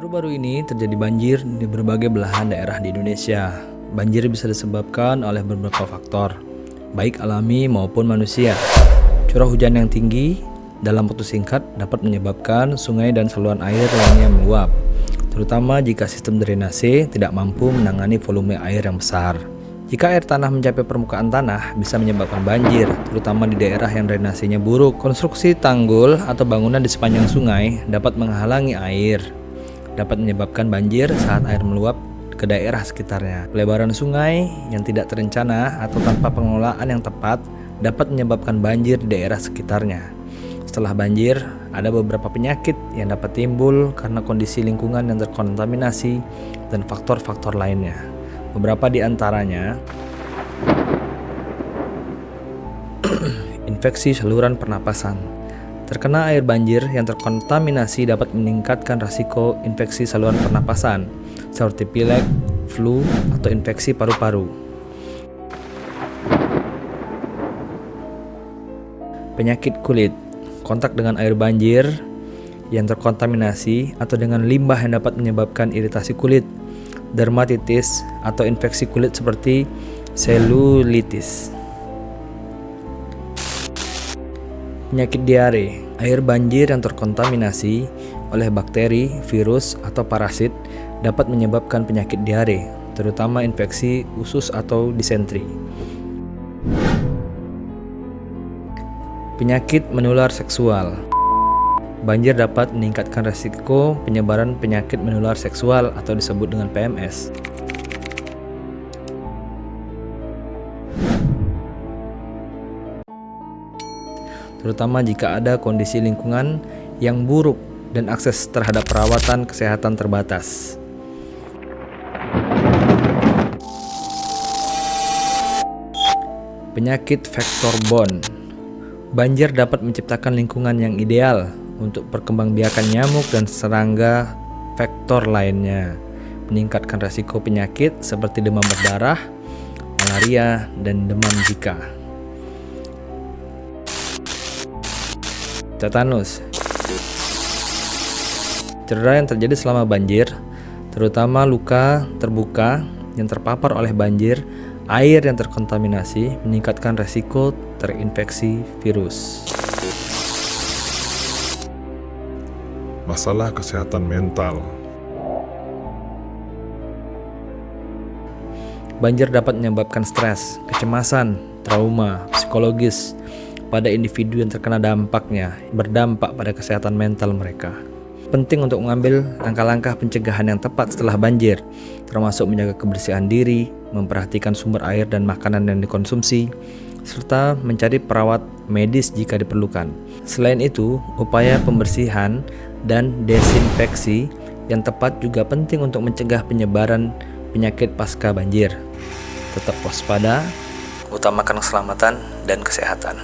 Baru-baru ini terjadi banjir di berbagai belahan daerah di Indonesia. Banjir bisa disebabkan oleh beberapa faktor, baik alami maupun manusia. Curah hujan yang tinggi dalam waktu singkat dapat menyebabkan sungai dan saluran air lainnya meluap, terutama jika sistem drainase tidak mampu menangani volume air yang besar. Jika air tanah mencapai permukaan tanah, bisa menyebabkan banjir, terutama di daerah yang drainasenya buruk. Konstruksi tanggul atau bangunan di sepanjang sungai dapat menghalangi air, dapat menyebabkan banjir saat air meluap ke daerah sekitarnya. Pelebaran sungai yang tidak terencana atau tanpa pengelolaan yang tepat dapat menyebabkan banjir di daerah sekitarnya. Setelah banjir, ada beberapa penyakit yang dapat timbul karena kondisi lingkungan yang terkontaminasi dan faktor-faktor lainnya. Beberapa di antaranya infeksi saluran pernapasan. Terkena air banjir yang terkontaminasi dapat meningkatkan risiko infeksi saluran pernapasan seperti pilek, flu, atau infeksi paru-paru. Penyakit kulit. Kontak dengan air banjir yang terkontaminasi atau dengan limbah yang dapat menyebabkan iritasi kulit, dermatitis, atau infeksi kulit seperti selulitis. Penyakit diare. Air banjir yang terkontaminasi oleh bakteri, virus, atau parasit dapat menyebabkan penyakit diare, terutama infeksi usus atau disentri. Penyakit menular seksual. Banjir dapat meningkatkan risiko penyebaran penyakit menular seksual atau disebut dengan PMS. Terutama jika ada kondisi lingkungan yang buruk dan akses terhadap perawatan kesehatan terbatas. Penyakit vektor-borne. Banjir dapat menciptakan lingkungan yang ideal untuk perkembangbiakan nyamuk dan serangga vektor lainnya, meningkatkan risiko penyakit seperti demam berdarah, malaria, dan demam Zika. Tetanus. Cedera yang terjadi selama banjir, terutama luka terbuka yang terpapar oleh banjir, air yang terkontaminasi, meningkatkan risiko terinfeksi virus. Masalah kesehatan mental. Banjir dapat menyebabkan stres, kecemasan, trauma, psikologis pada individu yang terkena dampaknya, berdampak pada kesehatan mental mereka. Penting untuk mengambil langkah-langkah pencegahan yang tepat setelah banjir, termasuk menjaga kebersihan diri, memperhatikan sumber air dan makanan yang dikonsumsi, serta mencari perawat medis jika diperlukan. Selain itu, upaya pembersihan dan desinfeksi yang tepat juga penting untuk mencegah penyebaran penyakit pasca banjir. Tetap waspada, utamakan keselamatan dan kesehatan.